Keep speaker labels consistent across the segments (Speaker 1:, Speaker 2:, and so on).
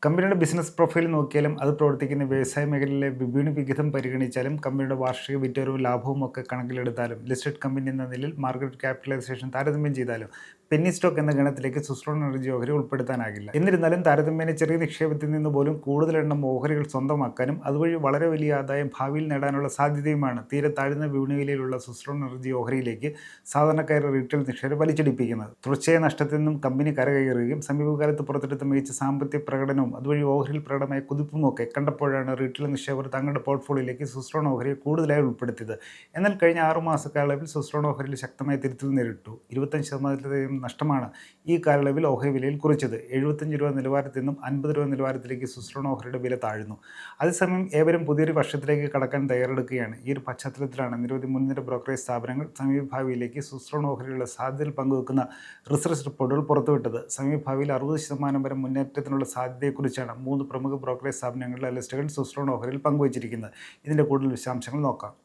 Speaker 1: കമ്പനിയുടെ business profile നോക്കിയാലും അത് പ്രവർത്തിക്കുന്ന വ്യവസായ മേഖലയിലെ വിപണി വിഹിതം പരിഗണിച്ചാലും കമ്പനിയുടെ വാർഷിക വിറ്റവരവും ലാഭവും ഒക്കെ കണക്കിലെടുത്താലും ലിസ്റ്റഡ് കമ്പനി എന്ന നിലയിൽ മാർക്കറ്റ് ക്യാപിറ്റലൈസേഷൻ താരതമ്യം ചെയ്താലും പെന്നി സ്റ്റോക്ക് എന്ന ഗണത്തിലേക്ക് സുസ്ലോൺ എനർജി ഓഹരി ഉൾപ്പെടുത്താനാകില്ല. എന്നിരുന്നാലും താരതമ്യേന ചെറിയ നിക്ഷേപത്തിൽ നിന്ന് പോലും കൂടുതൽ എണ്ണം ഓഹരികൾ സ്വന്തമാക്കാനും അതുവഴി വളരെ വലിയ ആദായം ഭാവിയിൽ നേടാനുള്ള സാധ്യതയുമാണ് തീരെ താഴ്ന്ന വിപണിയിലുള്ള സുസ്ലോൺ എനർജി ഓഹരിയിലേക്ക് സാധാരണക്കാരുടെ റീറ്റെയിൽ നിക്ഷേപം വലിച്ചടിപ്പിക്കുന്നത്. തുടർച്ചയായ നഷ്ടത്തിൽ നിന്നും കമ്പനി കരകയറുകയും സമീപകാലത്ത് പുറത്തെടുത്ത മികച്ച സാമ്പത്തിക പ്രകടനവും അതുവഴി ഓഹരിയിൽ പ്രകടമായ കുതിപ്പുമൊക്കെ കണ്ടപ്പോഴാണ് റീറ്റെയിൽ നിക്ഷേപകർ തങ്ങളുടെ പോർട്ട്ഫോളിയോയിലേക്ക് സുസ്ലോൺ ഓഹരിയെ കൂടുതലായി ഉൾപ്പെടുത്തിയത്. എന്നാൽ കഴിഞ്ഞ 6 മാസ കാലയളവിൽ സുസ്ലോൺ ഓഹരിയിൽ ശക്തമായ തിരുത്തൽ നേരിട്ടു. 25% നഷ്ടമാണ് ഈ കാലയളവിൽ ഓഹരി വിലയിൽ കുറിച്ചത്. 75 രൂപ നിലവാരത്തിൽ നിന്നും 50 രൂപ നിലവാരത്തിലേക്ക് സുസ്ലോൺ ഓഹരിയുടെ വില താഴ്ന്നു. അതേസമയം ഏവരും പുതിയൊരു വർഷത്തിലേക്ക് കടക്കാൻ തയ്യാറെടുക്കുകയാണ്. ഈ ഒരു പശ്ചാത്തലത്തിലാണ് നിരവധി മുൻനിര ബ്രോക്കറേജ് സ്ഥാപനങ്ങൾ സമീപഭാവിയിലേക്ക് സുസ്ലോൺ ഓഹരിയുള്ള സാധ്യതയിൽ പങ്കുവെക്കുന്ന റിസർച്ച് റിപ്പോർട്ടുകൾ പുറത്തുവിട്ടത്. സമീപഭാവിയിൽ 60% വരെ മുന്നേറ്റത്തിനുള്ള സാധ്യതയെക്കുറിച്ചാണ് 3 പ്രമുഖ ബ്രോക്കറേജ് സ്ഥാപനങ്ങളുടെ ലിസ്റ്റുകൾ സുസ്ലോൺ ഓഹരിയിൽ പങ്കുവച്ചിരിക്കുന്നത്. ഇതിൻ്റെ കൂടുതൽ വിശദാംശങ്ങൾ നോക്കാം.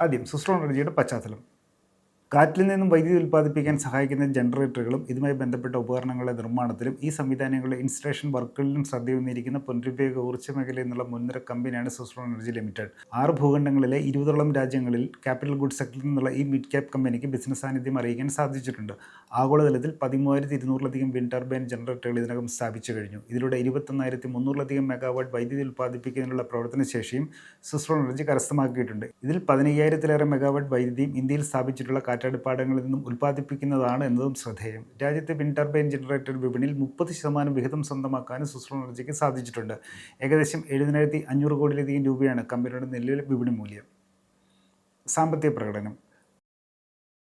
Speaker 1: ആദ്യം സുസ്ലോൺ എനർജിയുടെ പശ്ചാത്തലം. കാറ്റിൽ നിന്നും വൈദ്യുതി ഉൽപ്പാദിപ്പിക്കാൻ സഹായിക്കുന്ന ജനറേറ്ററുകളും ഇതുമായി ബന്ധപ്പെട്ട ഉപകരണങ്ങളുടെ നിർമ്മാണത്തിലും ഈ സംവിധാനങ്ങളുടെ ഇൻസ്റ്റലേഷൻ വർക്കുകളിലും ശ്രദ്ധയൂന്നിയിരിക്കുന്ന പുനരുപയോഗ ഊർജ്ജ മേഖലയിൽ നിന്നുള്ള മുൻനിര കമ്പനിയാണ് സുസ്ലോൺ എനർജി ലിമിറ്റഡ്. 6 ഭൂഖണ്ഡങ്ങളിലെ 20ഓളം രാജ്യങ്ങളിൽ ക്യാപിറ്റൽ ഗുഡ്സ് സെക്ടറിൽ നിന്നുള്ള ഈ മിഡ് ക്യാപ് കമ്പനിക്ക് ബിസിനസ് സാന്നിധ്യം അറിയിക്കാൻ സാധിച്ചിട്ടുണ്ട്. ആഗോളതലത്തിൽ 13,200ലധികം വിൻഡ് ടർബൈൻ ജനറേറ്ററുകൾ ഇതിനകം സ്ഥാപിച്ചു കഴിഞ്ഞു. ഇതിലൂടെ 21,300ലധികം മെഗാവാട്ട് വൈദ്യുതി ഉൽപ്പാദിപ്പിക്കുന്നതിനുള്ള പ്രവർത്തനശേഷിയും സുസ്ലോൺ എനർജി കരസ്ഥമാക്കിയിട്ടുണ്ട്. ഇതിൽ 15,000-ലേറെ മെഗാവാട്ട് വൈദ്യുതിയും ഇന്ത്യയിൽ സ്ഥാപിച്ചിട്ടുള്ള കാറ്റാടിപ്പാടങ്ങളിൽ നിന്നും ഉൽപ്പാദിപ്പിക്കുന്നതാണ് എന്നതും ശ്രദ്ധേയം. രാജ്യത്തെ വിൻഡ് ടർബൈൻ ജനറേറ്റർ വിപണിയിൽ 30% വിഹിതം സ്വന്തമാക്കാനും സുസ്ലോൺ എനർജിക്ക് സാധിച്ചിട്ടുണ്ട്. ഏകദേശം 70,500 കോടിയിലധികം രൂപയാണ് കമ്പനിയുടെ നിലവിലെ വിപണി മൂല്യം. സാമ്പത്തിക പ്രകടനം.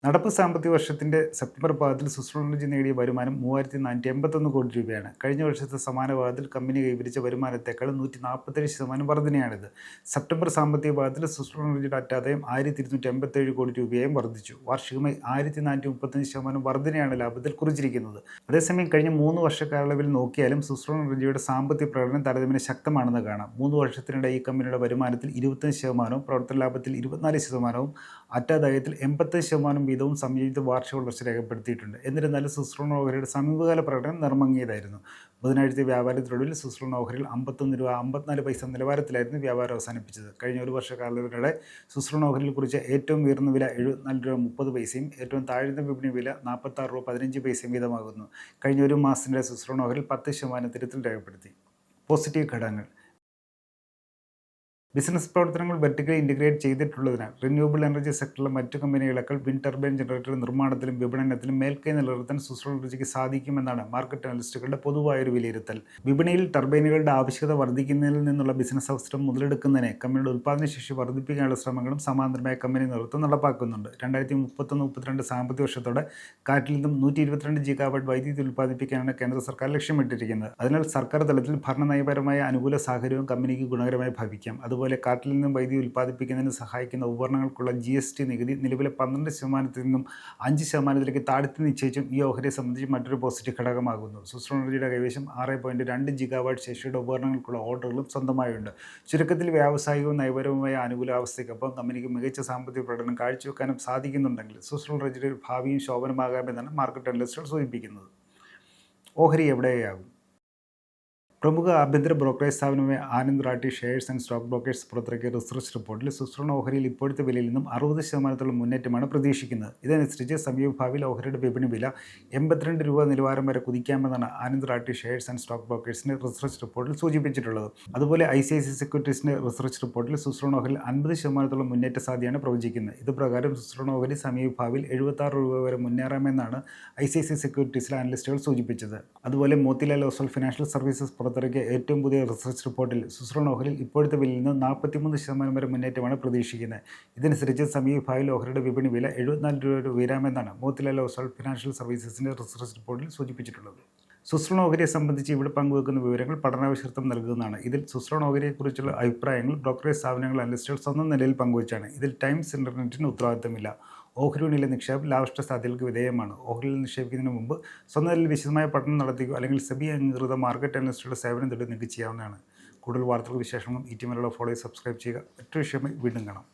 Speaker 1: നടപ്പ് സാമ്പത്തിക വർഷത്തിൻ്റെ സെപ്റ്റംബർ പാദത്തിൽ സുസ്ലോൺ എനർജി നേടിയ വരുമാനം 3,481 കോടി രൂപയാണ്. കഴിഞ്ഞ വർഷത്തെ സമാന പാദത്തിൽ കമ്പനി കൈവരിച്ച വരുമാനത്തേക്കാൾ 147% വർധനയാണിത്. സെപ്റ്റംബർ സാമ്പത്തിക പാദത്തിൽ സുസ്ലോൺ എനർജിയുടെ അറ്റാദായം 1,287 കോടി രൂപയായും വർദ്ധിച്ചു. വാർഷികമായി 1,435% വർധനയാണ് ലാഭത്തിൽ കുറിച്ചിരിക്കുന്നത്. അതേസമയം കഴിഞ്ഞ 3 വർഷക്കാലയളവിൽ നോക്കിയാലും സുസ്ലോൺ എനർജിയുടെ സാമ്പത്തിക പ്രകടനം താരതമ്യേന ശക്തമാണെന്ന് കാണാം. 3 വർഷത്തിനിടെ ഈ കമ്പനിയുടെ വരുമാനത്തിൽ 25%, പ്രവർത്തന ലാഭത്തിൽ 24%, അറ്റാദായത്തിൽ 85% വീതവും സംയോജിത വാർഷിക വളർച്ച രേഖപ്പെടുത്തിയിട്ടുണ്ട്. എന്നിരുന്നാലും സുസ്ലോൺ ഓഹരിയുടെ സമീപകാല പ്രകടനം നിർമ്മങ്ങിയതായിരുന്നു. ബുധനാഴ്ച വ്യാപാരത്തിനൊടുവിൽ സുസ്ലോൺ ഓഹരിയിൽ 51 രൂപ 54 പൈസ നിലവാരത്തിലായിരുന്നു വ്യാപാരം അവസാനിപ്പിച്ചത്. കഴിഞ്ഞ ഒരു വർഷക്കാലത്തിനിടെ സുസ്ലോൺ ഓഹരിയിൽ കുറിച്ച ഏറ്റവും ഉയർന്ന വില 74 രൂപ 30 പൈസയും ഏറ്റവും താഴ്ന്ന വിപണി വില 46 രൂപ 15 പൈസയും വീതമാകുന്നു. കഴിഞ്ഞ ഒരു മാസത്തിനിടെ സുസ്ലോൺ ഓഹരിയിൽ 10% തിരുത്തൽ രേഖപ്പെടുത്തി. പോസിറ്റീവ് ഘടകങ്ങൾ. ബിസിനസ് പ്രവർത്തനങ്ങൾ വെർട്ടിക്കലി ഇൻ്റഗ്രേറ്റ് ചെയ്തിട്ടുള്ളതിനാൽ റിന്യൂവബിൾ എനർജി സെക്ടറിലെ മറ്റു കമ്പനികളേക്കാൾ വിൻഡ് ടർബൈൻ ജനറേറ്റർ നിർമ്മാണത്തിലും വിപണനത്തിലും മേൽക്കൈ നിലനിർത്താൻ സുസ്ലോൺ എനർജിക്ക് സാധിക്കുമെന്നാണ് മാർക്കറ്റ് അനലിസ്റ്റുകളുടെ പൊതുവായൊരു വിലയിരുത്തൽ. വിപണിയിൽ ടർബൈനുകളുടെ ആവശ്യകത വർദ്ധിക്കുന്നതിൽ നിന്നുള്ള ബിസിനസ് അവസരം മുതലെടുക്കുന്നതിന് കമ്പനിയുടെ ഉൽപ്പാദനശേഷി വർദ്ധിപ്പിക്കാനുള്ള ശ്രമങ്ങളും സമാന്തരമായ കമ്പനി നേതൃത്വം നടപ്പാക്കുന്നുണ്ട്. 2031-32 സാമ്പത്തിക വർഷത്തോടെ കാറ്റിൽ നിന്നും 122 ഗിഗാവാട്ട് വൈദ്യുതി ഉൽപ്പാദിപ്പിക്കാനാണ് കേന്ദ്ര സർക്കാർ ലക്ഷ്യമിട്ടിരിക്കുന്നത്. അതിനാൽ സർക്കാർ തലത്തിൽ ഭരണനയപരമായ അനുകൂല സാഹചര്യവും കമ്പനിക്ക് ഗുണകരമായി ഭവിക്കാം. അതുപോലെ കാറ്റിൽ നിന്നും വൈദ്യുതി ഉൽപ്പാദിപ്പിക്കുന്നതിന് സഹായിക്കുന്ന ഉപകരണങ്ങൾക്കുള്ള GST നികുതി നിലവിലെ 12% നിന്നും 5%-ലേക്ക് താഴ്ത്തി നിശ്ചയിച്ചും ഈ ഓഹരിയെ സംബന്ധിച്ച് മറ്റൊരു പോസിറ്റീവ് ഘടകമാകുന്നു. സുസ്ലോൺ എനർജിയുടെ കൈവശം 6.2 ഗിഗാവാട്ട് ശേഷിയുടെ ഉപകരണങ്ങൾക്കുള്ള ഓർഡറുകളും സ്വന്തമായുണ്ട്. ചുരുക്കത്തിൽ വ്യാവസായികവും നയപരവുമായ അനുകൂലാവസ്ഥയ്ക്കൊപ്പം കമ്പനിക്ക് മികച്ച സാമ്പത്തിക പ്രകടനം കാഴ്ചവെക്കാനും സാധിക്കുന്നുണ്ടെങ്കിൽ സുസ്ലോൺ എനർജിയുടെ ഭാവിയും ശോഭനമാകാമെന്നാണ് മാർക്കറ്റ് അനലിസ്റ്റുകൾ സൂചിപ്പിക്കുന്നത്. ഓഹരി എവിടെയാകും? പ്രമുഖ ആഭ്യന്തര ബ്രോക്കറേജ് സ്ഥാപനമായ Anand റാട്ടി shares and stock brokers പുറത്തിറക്കിയ റിസർച്ച് റിപ്പോർട്ടിൽ സുസ്ലോൺ ഓഹരിയിൽ ഇപ്പോഴത്തെ വിലയിൽ നിന്നും 60% മുന്നേറ്റമാണ് പ്രതീക്ഷിക്കുന്നത്. ഇതനുസരിച്ച് സമീപഭാവിയിൽ ഓഹരിയുടെ വിപണി വില 82 രൂപ നിലവാരം വരെ കുതിക്കാമെന്നാണ് Anand റാട്ടി shares and stock ബ്രോക്കേഴ്സിൻ്റെ research റിപ്പോർട്ടിൽ സൂചിപ്പിച്ചിട്ടുള്ളത്. അതുപോലെ ICICI സെക്യൂരിറ്റീസിൻ്റെ റിസർച്ച് റിപ്പോർട്ടിൽ സുസ്ലോൺ ഓഹരിയിൽ 50% മുന്നേറ്റ സാധ്യതയാണ് പ്രവചിക്കുന്നത്. ഇതുപ്രകാരം സുസ്ലോൺ ഓഹരി സമീപഭാവിയിൽ 76 രൂപ വരെ മുന്നേറാമെന്നാണ് ICICI സെക്യൂരിറ്റീസിലെ അനലിസ്റ്റുകൾ സൂചിപ്പിച്ചത്. അതുപോലെ മോത്തിലാൽ ഓസ്വാൾ ഫിനാൻഷ്യൽ സർവീസസ് പുറത്തിറക്കിയ ഏറ്റവും പുതിയ റിസർച്ച് റിപ്പോർട്ടിൽ സുസ്ലോൺ ഓഹരിയിൽ ഇപ്പോഴത്തെ വിലയിൽ നിന്ന് 43% വരെ മുന്നേറ്റമാണ് പ്രതീക്ഷിക്കുന്നത്. ഇതനുസരിച്ച് സമീപഭാവിയിൽ ഓഹരിയുടെ വിപണി വില 74 രൂപ ഉയരാമെന്നാണ് മോത്തിലാൽ ഓസ്വാൾ ഫിനാൻഷ്യൽ സർവീസസിൻ്റെ റിസർച്ച് റിപ്പോർട്ടിൽ സൂചിപ്പിച്ചിട്ടുള്ളത്. സുസ്ലോൺ ഓഹരിയെ സംബന്ധിച്ച് ഇവിടെ പങ്കുവെക്കുന്ന വിവരങ്ങൾ പഠനാവശ്യത്വം നൽകുന്നതാണ്. ഇതിൽ സുസ്ലോൺ ഓഹരിയെക്കുറിച്ചുള്ള അഭിപ്രായങ്ങൾ ബ്രോക്കറേജ് സ്ഥാപനങ്ങൾ അനലിസ്റ്റുകൾ സ്വന്തം നിലയിൽ പങ്കുവച്ചാണ്. ഇതിൽ ടൈംസ് ഇൻ്റർനെറ്റിന് ഉത്തരവാദിത്തമില്ല. ഓഹരി വിപണിയിലെ നിക്ഷേപം ലാഭനഷ്ട സാധ്യതകൾക്ക് വിധേയമാണ്. ഓഹരിയിൽ നിക്ഷേപിക്കുന്നതിന് മുമ്പ് സ്വന്തം നിലയിൽ വിശദമായ പഠനം നടത്തിയോ അല്ലെങ്കിൽ സെബി അംഗീകൃത മാർക്കറ്റ് അനലിസ്റ്റുകളുടെ സേവനം തേടി നിങ്ങൾക്ക് ചെയ്യാവുന്നതാണ്. കൂടുതൽ വാർത്തകളും വിശേഷങ്ങളും ഈ ടീമിലുള്ള ഫോളോ സബ്സ്ക്രൈബ് ചെയ്യുക. മറ്റൊരു വിഷയമായി വീണ്ടും കാണാം.